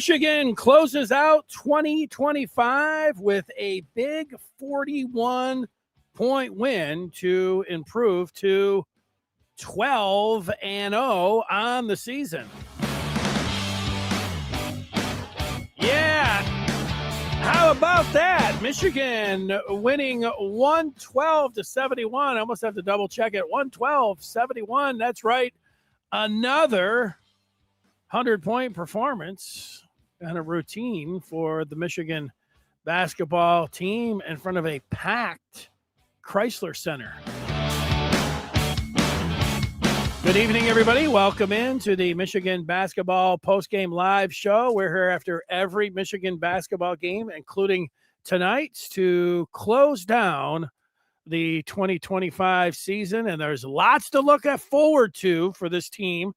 Michigan closes out 2025 with a big 41-point win to improve to 12-0 on the season. Yeah, how about that? Michigan winning 112-71. I almost have to double check it. 112-71. That's right. Another 100-point performance and a routine for the Michigan basketball team in front of a packed Chrysler Center. Good evening, everybody. Welcome in to the Michigan basketball postgame live show. We're here after every Michigan basketball game, including tonight's, to close down the 2025 season. And there's lots to look forward to for this team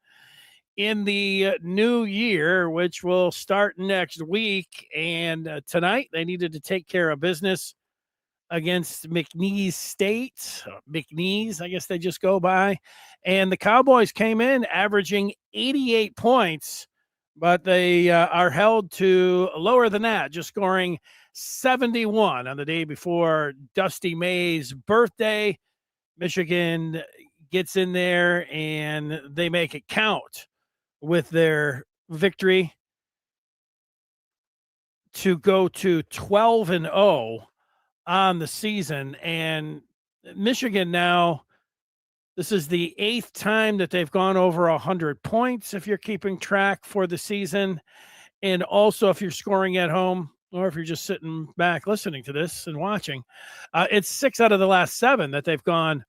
in the new year, which will start next week. And tonight they needed to take care of business against McNeese State. McNeese, I guess they just go by. And the Cowboys came in averaging 88 points, but they are held to lower than that, just scoring 71 on the day before Dusty May's birthday. Michigan gets in there and they make it count with their victory to go to 12-0 on the season. And Michigan now, this is the 8th time that they've gone over 100 points, if you're keeping track for the season. And also if you're scoring at home, or if you're just sitting back listening to this and watching, it's 6 out of the last 7 that they've gone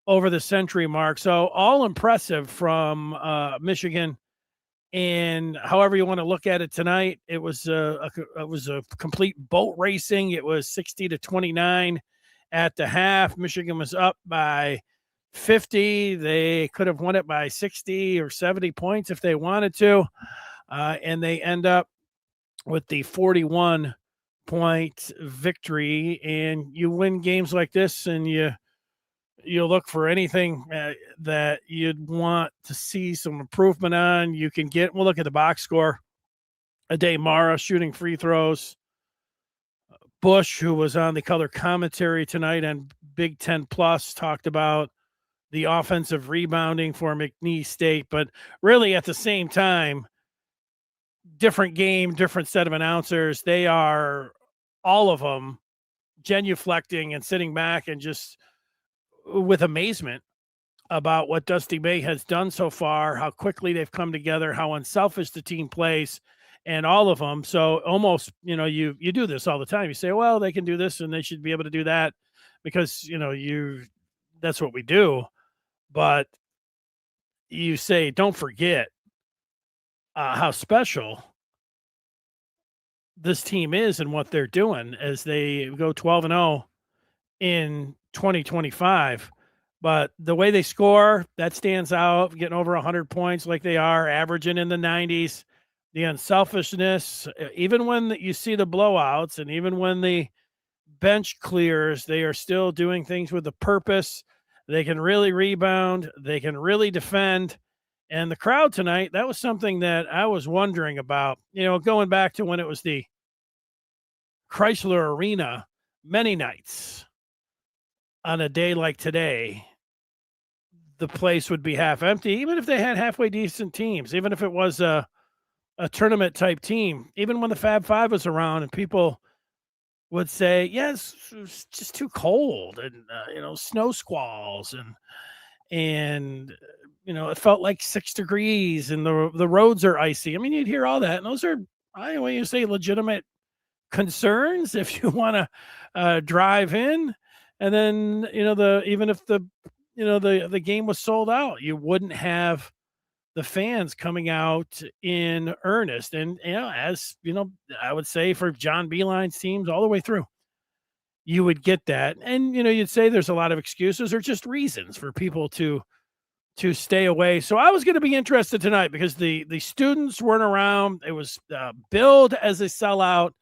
over the century mark. So all impressive from Michigan. And however you want to look at it tonight, it was a complete boat racing. It was 60-29 at the half. Michigan was up by 50. They could have won it by 60 or 70 points if they wanted to. And they end up with the 41-point victory. And you win games like this and you look for anything that you'd want to see some improvement on. You can get, we'll look at the box score. Ade Mara shooting free throws. Bush, who was on the color commentary tonight on Big Ten Plus, talked about the offensive rebounding for McNeese State. But really at the same time, different game, different set of announcers. They are, all of them, genuflecting and sitting back and just with amazement about what Dusty May has done so far, how quickly they've come together, how unselfish the team plays, and all of them. So almost, you do this all the time. You say, well, they can do this and they should be able to do that because, that's what we do. But you say, don't forget how special this team is and what they're doing as they go 12-0 in 2025. But the way they score, that stands out, getting over 100 points like they are, averaging in the 90s. The unselfishness, even when you see the blowouts and even when the bench clears, they are still doing things with a purpose. They can really rebound. They can really defend. And the crowd tonight, that was something that I was wondering about, going back to when it was the Chrysler Arena many nights. On a day like today, the place would be half empty, even if they had halfway decent teams, even if it was a tournament type team, even when the Fab Five was around and people would say, yes, it's just too cold and, snow squalls and it felt like 6 degrees and the roads are icy. I mean, you'd hear all that. And those are, when you say legitimate concerns, if you want to drive in. And then, even if the game was sold out, you wouldn't have the fans coming out in earnest. And, as I would say for John Beeline's teams all the way through, you would get that. And, you'd say there's a lot of excuses or just reasons for people to stay away. So I was going to be interested tonight because the students weren't around. It was billed as a sellout.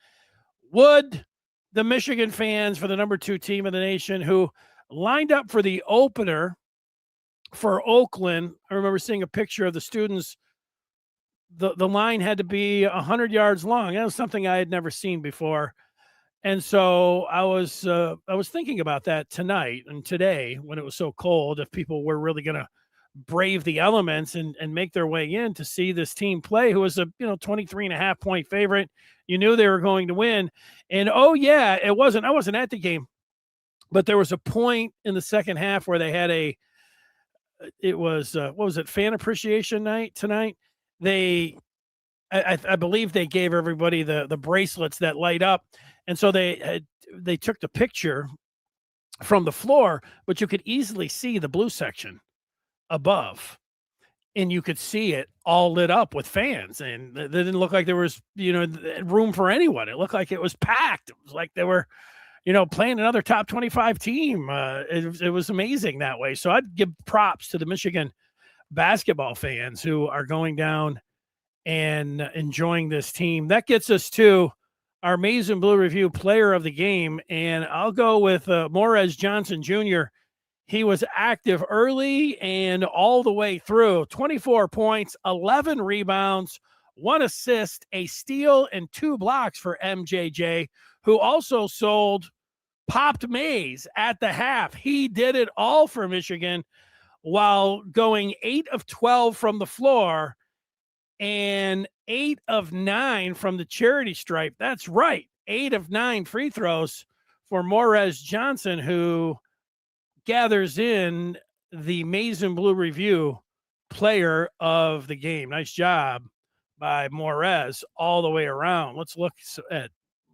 Would the Michigan fans for the number 2 team in the nation who lined up for the opener for Oakland, I remember seeing a picture of the students the line had to be 100 yards long. That was something I had never seen before. And so I was thinking about that tonight and today when it was so cold, if people were really going to brave the elements and make their way in to see this team play, who was a 23.5 point favorite. You knew they were going to win. And oh yeah, I wasn't at the game, but there was a point in the second half where they had it was what was it, fan appreciation night tonight. I believe they gave everybody the bracelets that light up, and so they took the picture from the floor, but you could easily see the blue section above, and you could see it all lit up with fans, and it didn't look like there was room for anyone. It looked like it was packed. It was like they were playing another top 25 team. It was amazing that way. So I'd give props to the Michigan basketball fans who are going down and enjoying this team. That gets us to our Maize and Blue Review player of the game. And I'll go with Morez Johnson Jr. He was active early and all the way through. 24 points, 11 rebounds, 1 assist, a steal, and 2 blocks for MJJ, who also sold popped maize at the half. He did it all for Michigan while going 8 of 12 from the floor and 8 of 9 from the charity stripe. That's right. 8 of 9 free throws for Morez Johnson, who gathers in the Maize and Blue Review player of the game. Nice job by Morez all the way around. Let's look at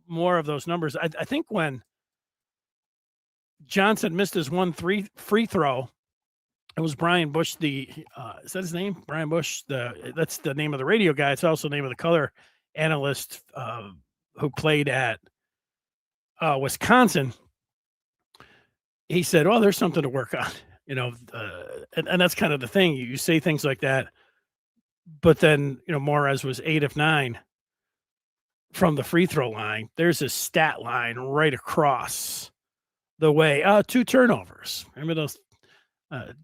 more of those numbers. I think when Johnson missed his 1 free throw, it was Brian Bush. Is that his name? Brian Bush. That's the name of the radio guy. It's also the name of the color analyst who played at Wisconsin. He said, "Oh, there's something to work on," and that's kind of the thing. You say things like that, but then Morez was 8 of 9 from the free throw line. There's a stat line right across the way. 2 turnovers. Remember those?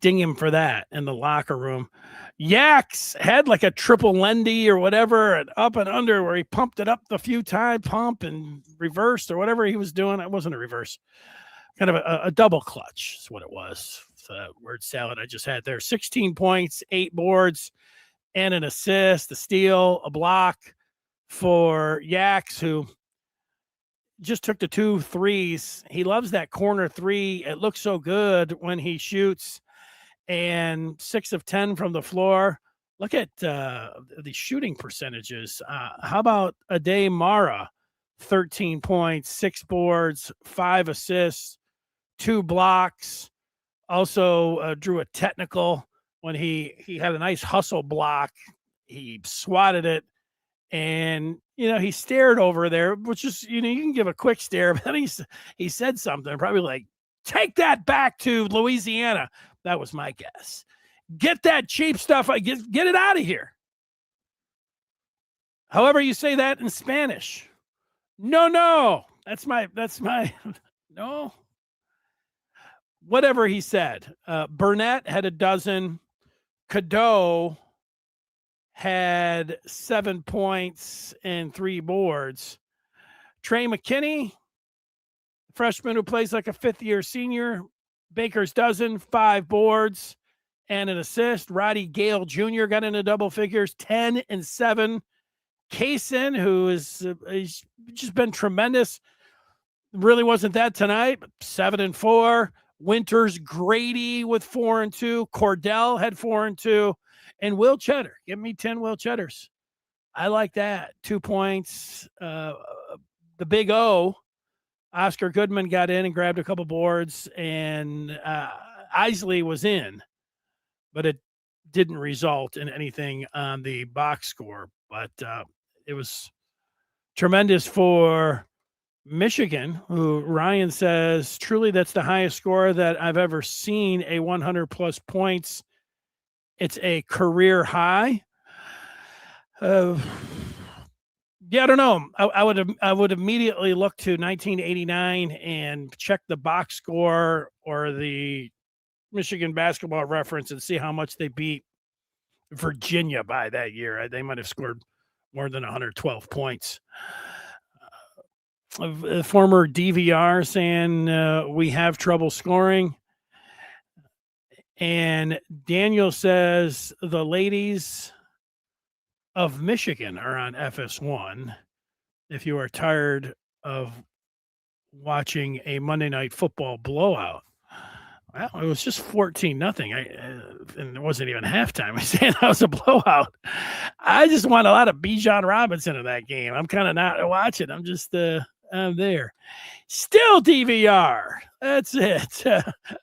Ding him for that in the locker room. Yaks had like a triple Lendy or whatever, and up and under where he pumped it up a few times, pump and reversed or whatever he was doing. It wasn't a reverse, kind of a double clutch is what it was. So that word salad I just had there. 16 points, 8 boards, and an assist, a steal, a block for Yaks, who just took the 2 threes. He loves that corner 3. It looks so good when he shoots. And 6 of 10 from the floor. Look at the shooting percentages. How about Ade Mara? 13 points, 6 boards, 5 assists, 2 blocks. Also drew a technical when he had a nice hustle block. He swatted it. And, he stared over there, which is, you can give a quick stare, but then he said something, probably like, "Take that back to Louisiana." That was my guess. Get that cheap stuff. Get it out of here. However you say that in Spanish. No. That's my, no. Whatever he said. Burnett had a dozen. Cadeau had 7 points and 3 boards. Trey McKinney, freshman who plays like a 5th-year senior, Baker's dozen, 5 boards and an assist. Roddy Gale Jr. got into double figures, 10 and 7. Kaysen, who he's just been tremendous, really wasn't that tonight, but 7 and 4. Winters Grady with 4 and 2. Cordell had 4 and 2. And Will Cheddar, give me 10 Will Cheddars. I like that. 2 points. The big O, Oscar Goodman got in and grabbed a couple boards, and Isley was in, but it didn't result in anything on the box score. But it was tremendous for Michigan, who Ryan says, truly that's the highest score that I've ever seen, a 100-plus points. It's a career high. Yeah, I don't know. I would immediately look to 1989 and check the box score or the Michigan Basketball Reference and see how much they beat Virginia by that year. They might have scored more than 112 points. Former DVR saying we have trouble scoring. And Daniel says the ladies of Michigan are on FS1. If you are tired of watching a Monday Night Football blowout. Well, it was just 14-0. And it wasn't even halftime. I'm saying that was a blowout. I just want a lot of Bijan Robinson in that game. I'm kind of not watching. I'm just I'm there. Still DVR. That's it.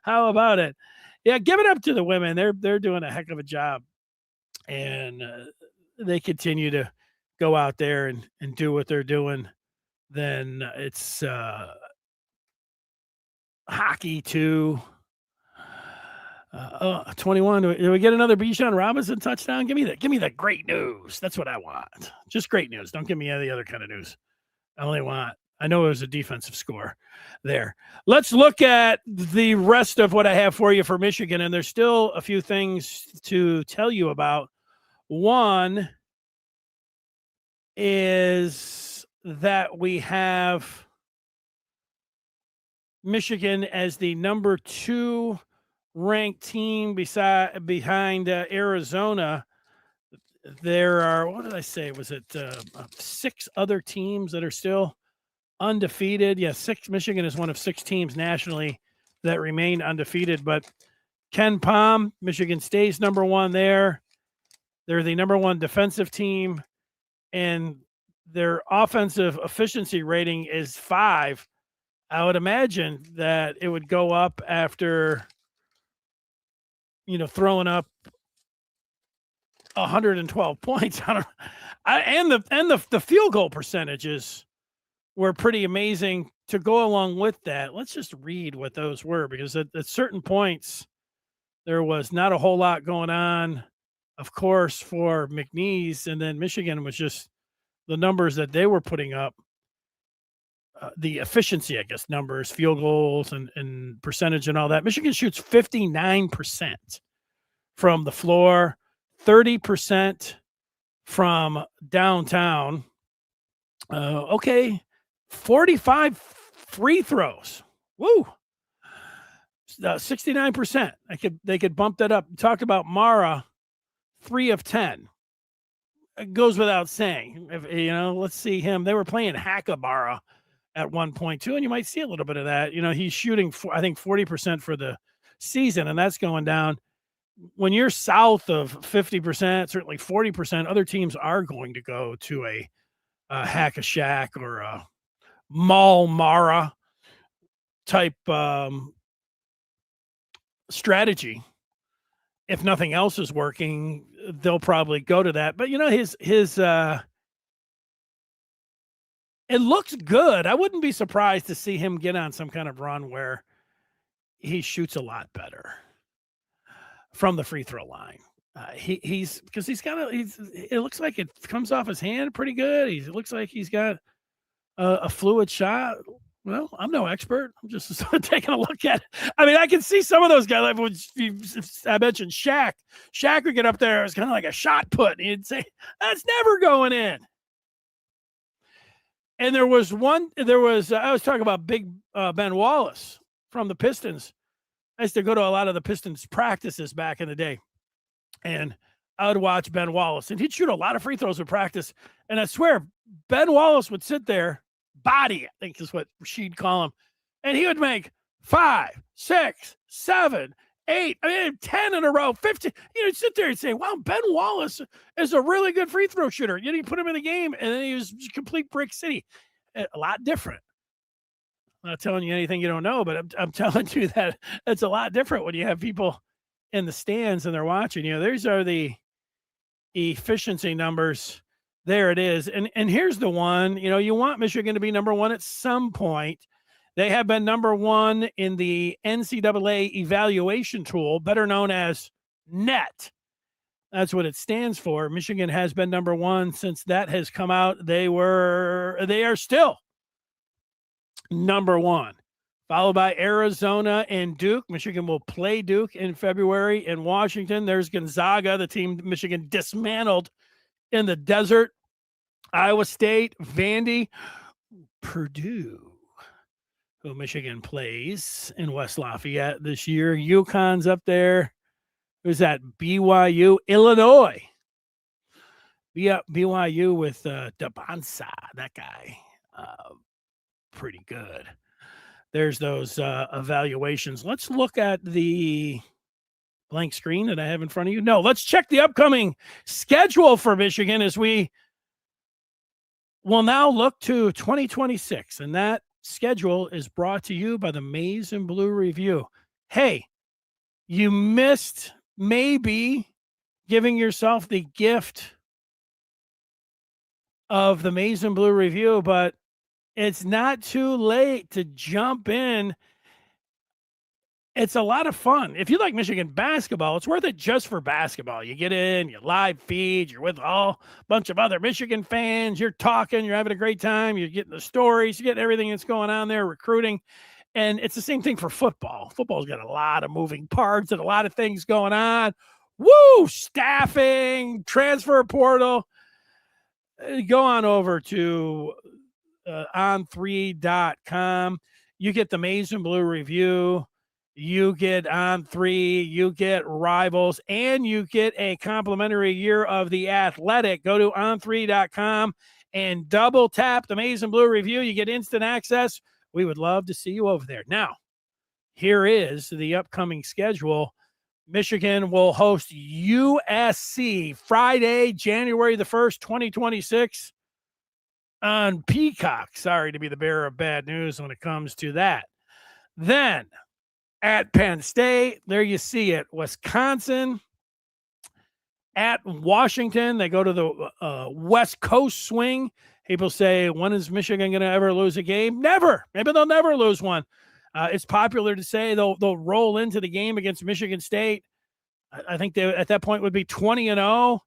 How about it? Yeah, give it up to the women. They're doing a heck of a job. And they continue to go out there and do what they're doing. Then it's hockey too. 21. Do we get another Bijan Robinson touchdown? Give me the great news. That's what I want. Just great news. Don't give me any other kind of news. I know it was a defensive score there. Let's look at the rest of what I have for you for Michigan, and there's still a few things to tell you about. One is that we have Michigan as the number 2 ranked team behind Arizona. There are, what did I say? Was it 6 other teams that are still undefeated? Yeah, 6. Michigan is one of 6 teams nationally that remain undefeated. But Ken Pom, Michigan stays number 1 there. They're the number 1 defensive team, and their offensive efficiency rating is 5. I would imagine that it would go up after, throwing up 112 points. And the field goal percentages were pretty amazing to go along with that. Let's just read what those were, because at certain points there was not a whole lot going on, of course, for McNeese, and then Michigan was just the numbers that they were putting up. The efficiency, I guess, numbers, field goals and percentage and all that. Michigan shoots 59% from the floor, 30% from downtown. 45 free throws. Woo. 69%. They could bump that up. Talked about Mara, 3 of 10. It goes without saying. Let's see him. They were playing Hackabara at one point too, and you might see a little bit of that. He's shooting, I think, 40% for the season, and that's going down. When you're south of 50%, certainly 40%, other teams are going to go to a Hack-a-Shack or a Mall Mara type strategy. If nothing else is working, they'll probably go to that. But his it looks good. I wouldn't be surprised to see him get on some kind of run where he shoots a lot better from the free throw line. It looks like it comes off his hand pretty good. It looks like he's got a fluid shot. Well, I'm no expert. I'm just taking a look at it. I mean, I can see some of those guys. Like I mentioned Shaq. Shaq would get up there. It was kind of like a shot put. And he'd say, that's never going in. And I was talking about Big Ben Wallace from the Pistons. I used to go to a lot of the Pistons practices back in the day. And I would watch Ben Wallace. And he'd shoot a lot of free throws in practice. And I swear, Ben Wallace would sit there, body, I think is what she'd call him. And he would make 5, 6, 7, 8, 10 in a row, 15. You'd sit there and say, wow, Ben Wallace is a really good free throw shooter. You put him in the game, and then he was complete brick city. A lot different. I'm not telling you anything you don't know, but I'm telling you that it's a lot different when you have people in the stands and they're watching. These are the efficiency numbers. There it is. And here's the one. You want Michigan to be number 1 at some point. They have been number 1 in the NCAA evaluation tool, better known as NET. That's what it stands for. Michigan has been number 1 since that has come out. They are still number 1. followed by Arizona and Duke. Michigan will play Duke in February. In Washington, there's Gonzaga, the team Michigan dismantled in the desert. Iowa State, Vandy, Purdue, who Michigan plays in West Lafayette this year. UConn's up there. Who's that? BYU, Illinois. BYU with Dabansa, that guy. Pretty good. There's those evaluations. Let's look at the blank screen that I have in front of you. No, let's check the upcoming schedule for Michigan as we will now look to 2026. And that schedule is brought to you by the Maize and Blue Review. Hey, you missed maybe giving yourself the gift of the Maize and Blue Review, but it's not too late to jump in. It's a lot of fun. If you like Michigan basketball, it's worth it just for basketball. You get in, you live feed, you're with a bunch of other Michigan fans, you're talking, you're having a great time, you're getting the stories, you get everything that's going on there, recruiting. And it's the same thing for football. Football's got a lot of moving parts and a lot of things going on. Woo! Staffing, transfer portal. Go on over to on3.com. You get the Maize and Blue Review. You get On3, you get Rivals, and you get a complimentary year of The Athletic. Go to on3.com and double tap the Maize and Blue Review. You get instant access. We would love to see you over there. Now, here is the upcoming schedule. Michigan will host USC Friday, January the 1st, 2026 on Peacock. Sorry to be the bearer of bad news when it comes to that. Then at Penn State, there you see it. Wisconsin at Washington. They go to the West Coast swing. People say, when is Michigan going to ever lose a game? Never. Maybe they'll never lose one. It's popular to say they'll roll into the game against Michigan State. I think they at that point would be 20-0.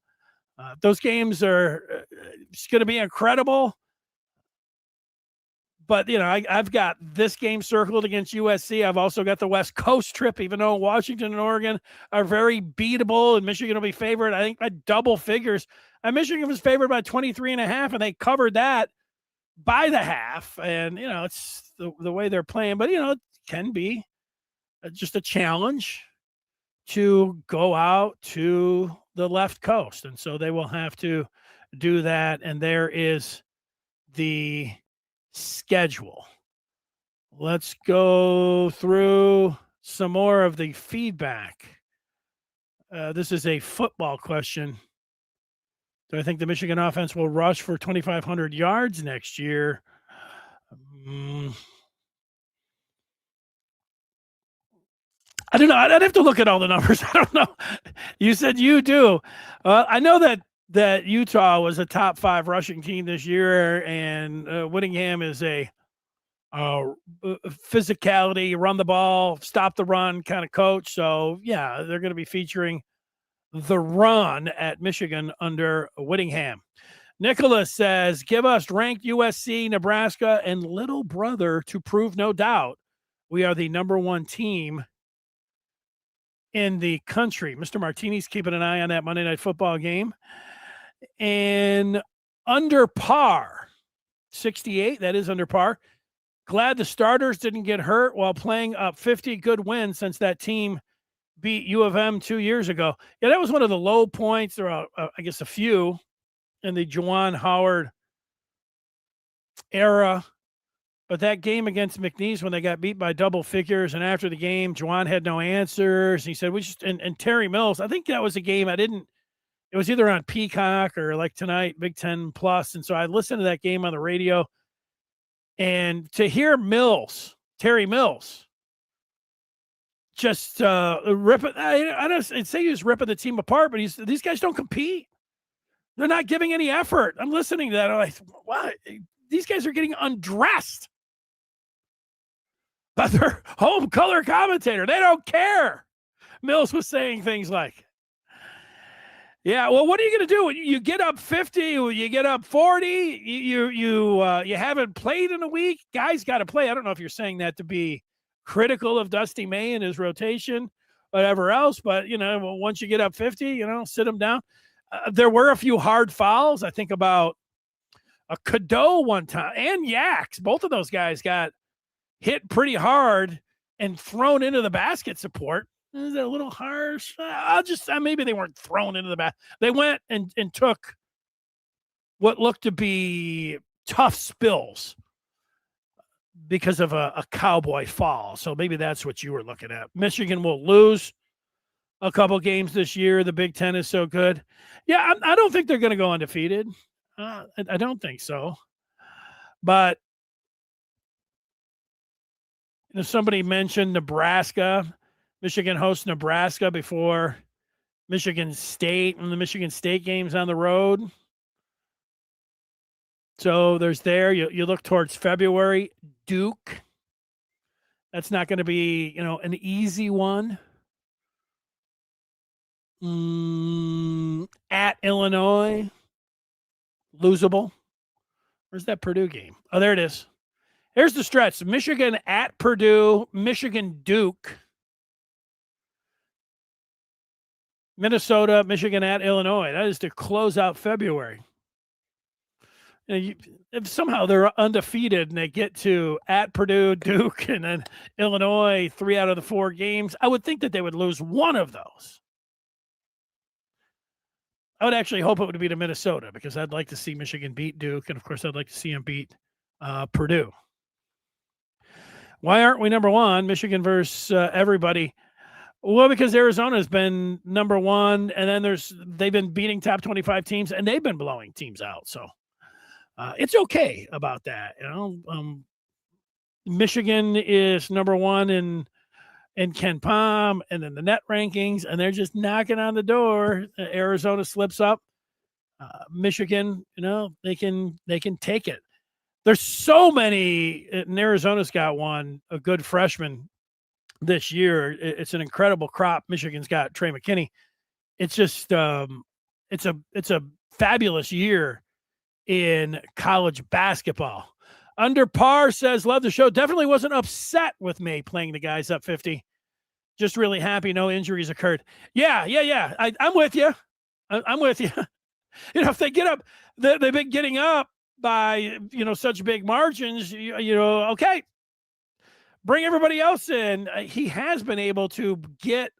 Those games are going to be incredible. But, you know, I've got this game circled against USC. I've also got the West Coast trip, even though Washington and Oregon are very beatable and Michigan will be favored, I think, by double figures. And Michigan was favored by 23.5, and they covered that by the half. And, you know, it's the way they're playing. But, you know, it can be just a challenge to go out to the left coast. And so they will have to do that. And there is the schedule. Let's go through some more of the feedback. This is a football question. Do I think the Michigan offense will rush for 2,500 yards next year? I don't know. I'd have to look at all the numbers. I don't know. You said you do. I know that Utah was a top 5 rushing team this year, and Whittingham is a physicality, run the ball, stop the run kind of coach. So, yeah, they're going to be featuring the run at Michigan under Whittingham. Nicholas says, give us ranked USC, Nebraska, and little brother to prove no doubt we are the number 1 team in the country. Mr. Martini's keeping an eye on that Monday Night Football game. And under par, 68, that is under par. Glad the starters didn't get hurt while playing up 50. Good win since that team beat U of M 2 years ago. Yeah, that was one of the low points. There are, I guess, a few in the Juwan Howard era. But that game against McNeese when they got beat by double figures, and after the game, Juwan had no answers. He said, and Terry Mills, I think that was a game it was either on Peacock or like tonight, Big Ten Plus. And so I listened to that game on the radio. And to hear Terry Mills, just ripping, I don't say he was ripping the team apart, but these guys don't compete. They're not giving any effort. I'm listening to that. I'm like, what? These guys are getting undressed by their home color commentator. They don't care. Mills was saying things like, Yeah, well, what are you going to do? You get up 50, you get up 40, you haven't played in a week. Guys got to play. I don't know if you're saying that to be critical of Dusty May and his rotation, whatever else, but once you get up 50, sit them down. There were a few hard fouls. I think about a Cadeau one time and Yaks. Both of those guys got hit pretty hard and thrown into the basket support. Is it a little harsh? Maybe they weren't thrown into the basket. They went and took what looked to be tough spills because of a cowboy fall. So maybe that's what you were looking at. Michigan will lose a couple games this year. The Big Ten is so good. Yeah, I don't think they're going to go undefeated. I don't think so. But somebody mentioned Nebraska. Michigan hosts Nebraska before Michigan State, and the Michigan State game's on the road. So there's there. You look towards February. Duke. That's not going to be, an easy one. At Illinois. Losable. Where's that Purdue game? Oh, there it is. Here's the stretch. Michigan at Purdue. Michigan Duke. Minnesota, Michigan at Illinois. That is to close out February. If somehow they're undefeated and they get to at Purdue, Duke, and then Illinois 3 out of the 4 games, I would think that they would lose one of those. I would actually hope it would be to Minnesota because I'd like to see Michigan beat Duke, and of course I'd like to see them beat Purdue. Why aren't we number one? Michigan versus everybody. Well, because Arizona's been number one, and then they've been beating top 25 teams, and they've been blowing teams out. So it's okay about that. Michigan is number one in Ken Pom and then the net rankings, and they're just knocking on the door. Arizona slips up. Michigan, they can take it. There's so many, and Arizona's got a good freshman this year. It's an incredible crop. Michigan's got Trey McKinney. It's just it's a fabulous year in college basketball. Under Par says, love the show. Definitely wasn't upset with May playing the guys up 50. Just really happy no injuries occurred. Yeah. I'm with you. I'm with you. If they get up, they've been getting up by, such big margins, okay. Bring everybody else in. He has been able to get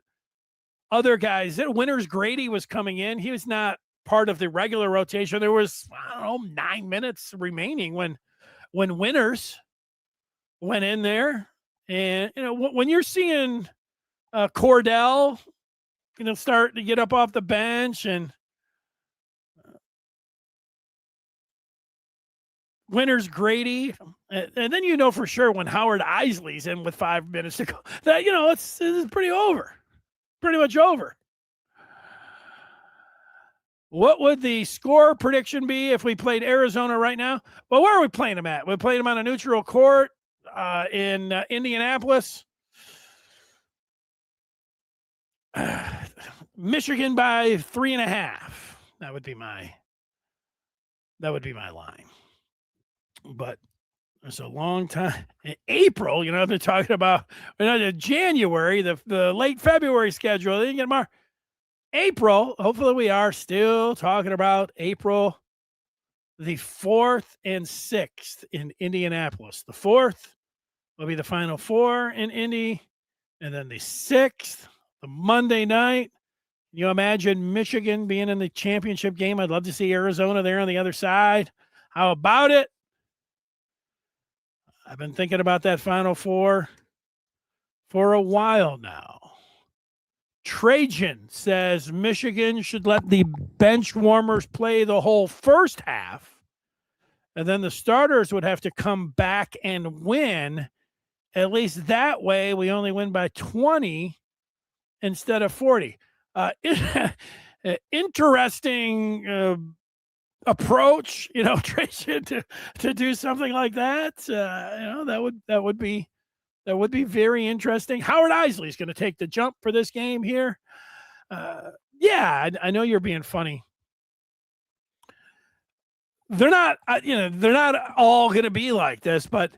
other guys. Winters Grady was coming in. He was not part of the regular rotation. There was, 9 minutes remaining when Winters went in there. And, when you're seeing Cordell, start to get up off the bench and Winters Grady, and then for sure when Howard Isley's in with 5 minutes to go, that it's pretty much over. What would the score prediction be if we played Arizona right now? Well, where are we playing them at? We're playing them on a neutral court in Indianapolis. Michigan by 3.5. That would be my line. But it's a long time. In April, I've been talking about January, the late February schedule. They didn't get more. April, hopefully we are still talking about April the 4th and 6th in Indianapolis. The 4th will be the Final Four in Indy, and then the 6th, the Monday night. Can you imagine Michigan being in the championship game? I'd love to see Arizona there on the other side. How about it? I've been thinking about that Final Four for a while now. Trajan says Michigan should let the bench warmers play the whole first half, and then the starters would have to come back and win. At least that way, we only win by 20 instead of 40. Interesting approach, Trajan, to do something like that. That would be very interesting. Howard Isley is going to take the jump for this game here. Yeah, I know you're being funny. They're not, they're not all going to be like this, but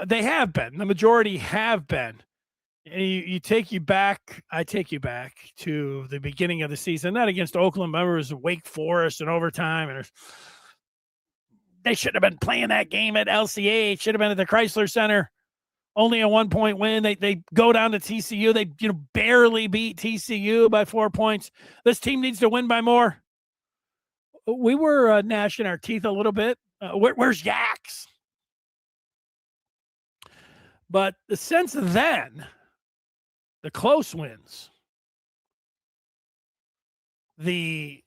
they have been. The majority have been. And I take you back to the beginning of the season, not against Oakland, remember it was Wake Forest in overtime, and they should have been playing that game at LCA. It should have been at the Chrysler Center. Only a 1-point win. They go down to TCU. They barely beat TCU by 4 points. This team needs to win by more. We were gnashing our teeth a little bit. Where's Yaks? But since then, the close wins, the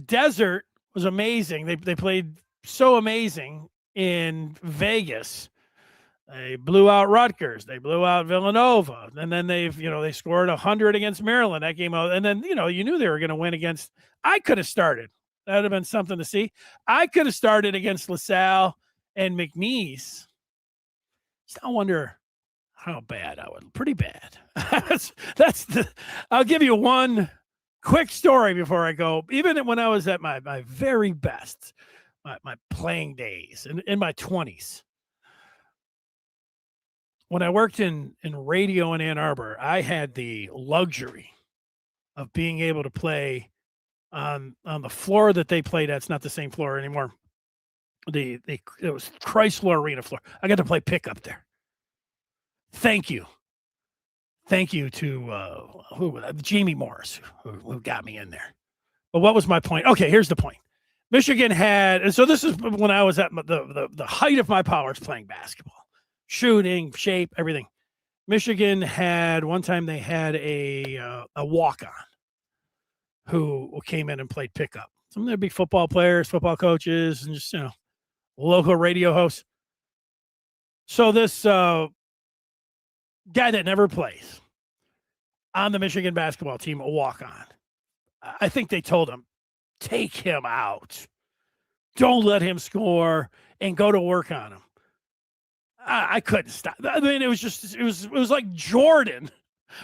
desert was amazing. They played so amazing in Vegas. They blew out Rutgers. They blew out Villanova. And then they scored 100 against Maryland that game out. And then, you knew they were going to win against, I could have started. That would have been something to see. I could have started against LaSalle and McNeese. I wonder how bad I would. Pretty bad. I'll give you one quick story before I go. Even when I was at my very best, my playing days in my 20s, when I worked in radio in Ann Arbor, I had the luxury of being able to play on the floor that they played at. It's not the same floor anymore. It was Chrysler Arena floor. I got to play pickup there. Thank you to Jamie Morris who got me in there. But what was my point? Okay, here's the point. Michigan had, and so this is when I was at the height of my powers playing basketball. Shooting, shape, everything. Michigan had one time they had a walk-on who came in and played pickup. Some of them big football players, football coaches, and just local radio hosts. So this guy that never plays on the Michigan basketball team, a walk-on. I think they told him, take him out. Don't let him score and go to work on him. I couldn't stop. I mean, it was like Jordan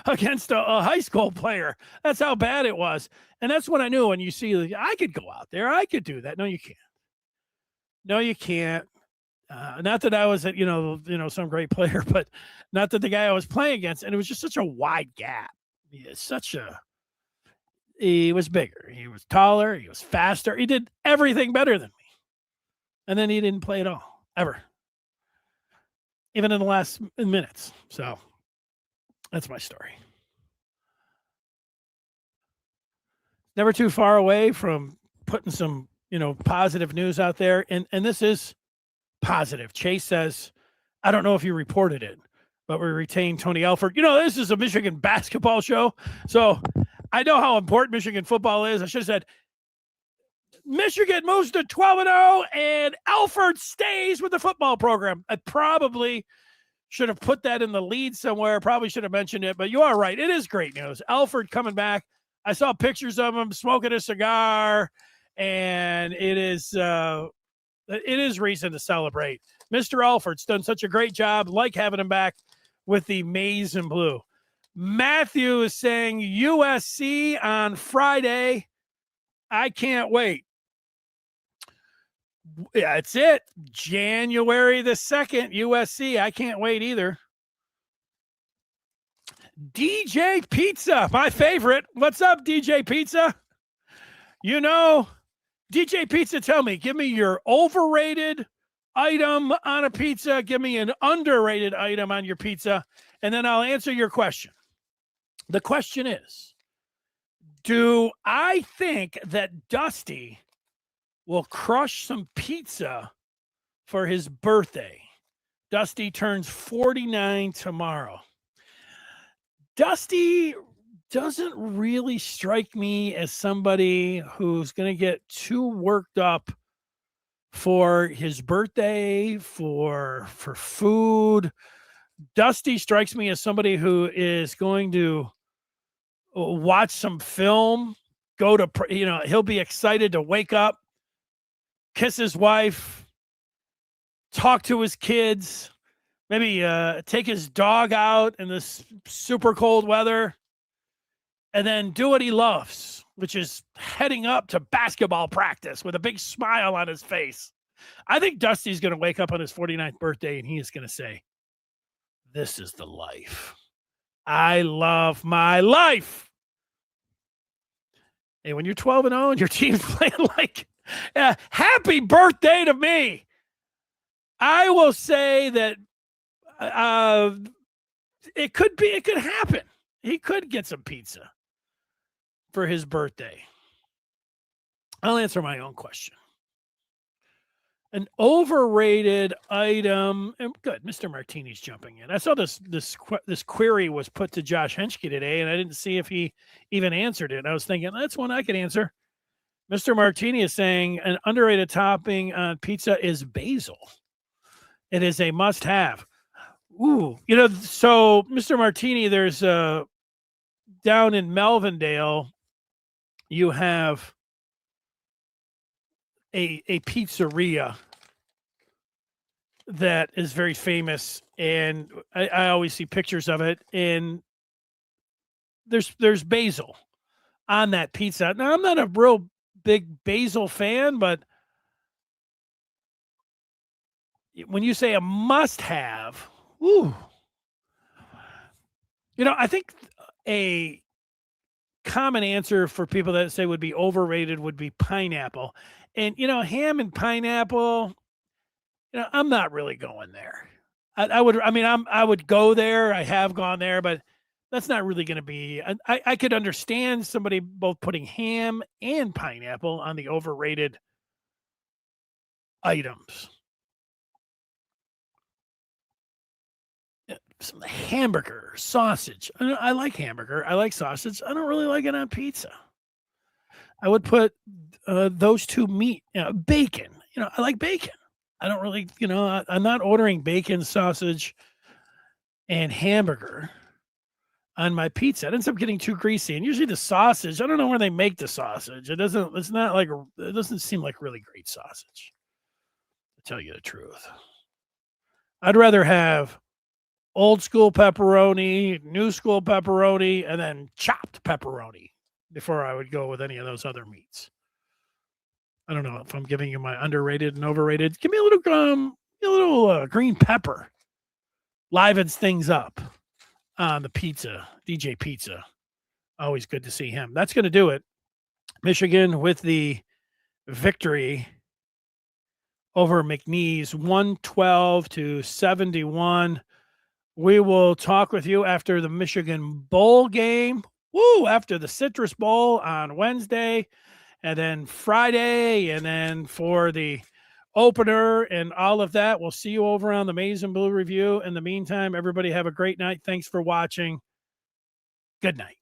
against a high school player. That's how bad it was. And that's what I knew when you see, I could go out there. I could do that. No, you can't. No, you can't. Not that I was, some great player, but not that the guy I was playing against. And it was just such a wide gap. He was bigger. He was taller. He was faster. He did everything better than me. And then he didn't play at all, ever. Even in the last minutes. So that's my story. Never too far away from putting some, positive news out there. And this is positive. Chase says, I don't know if you reported it, but we retained Tony Alford. This is a Michigan basketball show. So I know how important Michigan football is. I should have said, Michigan moves to 12-0 and Alford stays with the football program. I probably should have put that in the lead somewhere. Probably should have mentioned it, but you are right. It is great news. Alford coming back. I saw pictures of him smoking a cigar, and it is reason to celebrate. Mr. Alford's done such a great job. Like having him back with the maize and blue. Matthew is saying USC on Friday. I can't wait. That's it. January the 2nd, USC. I can't wait either. DJ Pizza, my favorite. What's up, DJ Pizza? DJ Pizza, tell me, give me your overrated item on a pizza. Give me an underrated item on your pizza, and then I'll answer your question. The question is, do I think that Dusty will crush some pizza for his birthday? Dusty turns 49 tomorrow. Dusty doesn't really strike me as somebody who's going to get too worked up for his birthday, for food. Dusty strikes me as somebody who is going to watch some film, he'll be excited to wake up, kiss his wife, talk to his kids, maybe take his dog out in this super cold weather, and then do what he loves, which is heading up to basketball practice with a big smile on his face. I think Dusty's going to wake up on his 49th birthday and he is going to say, "This is the life. I love my life." Hey, when you're 12-0 and your team's playing like, happy birthday to me. I will say that it could happen. He could get some pizza for his birthday. I'll answer my own question. An overrated item, and good, Mr. Martini's jumping in. I saw this query was put to Josh Henschke today, and I didn't see if he even answered it. I was thinking, that's one I could answer. Mr. Martini is saying an underrated topping on pizza is basil. It is a must-have. Ooh, so Mr. Martini, there's down in Melvindale, you have a pizzeria that is very famous, and I always see pictures of it, and there's basil on that pizza. Now, I'm not a real big basil fan, but when you say a must-have, ooh, I think a common answer for people that say would be overrated would be pineapple. And, ham and pineapple, I'm not really going there. I would go there. I have gone there, but that's not really going to be, I could understand somebody both putting ham and pineapple on the overrated items. Some hamburger, sausage. I like hamburger. I like sausage. I don't really like it on pizza. I would put those two meat, bacon. I like bacon. I don't really, I'm not ordering bacon, sausage, and hamburger on my pizza. It ends up getting too greasy. And usually the sausage, I don't know where they make the sausage. It doesn't seem like really great sausage, to tell you the truth. I'd rather have old school pepperoni, new school pepperoni, and then chopped pepperoni before I would go with any of those other meats. I don't know if I'm giving you my underrated and overrated. Give me a little green pepper. Livens things up on the pizza. DJ Pizza. Always good to see him. That's going to do it. Michigan with the victory over McNeese, 112-71. We will talk with you after the Michigan Bowl game. After the Citrus Bowl on Wednesday, and then Friday, and then for the opener and all of that. We'll see you over on the Maize and Blue Review. In the meantime, everybody have a great night. Thanks for watching. Good night.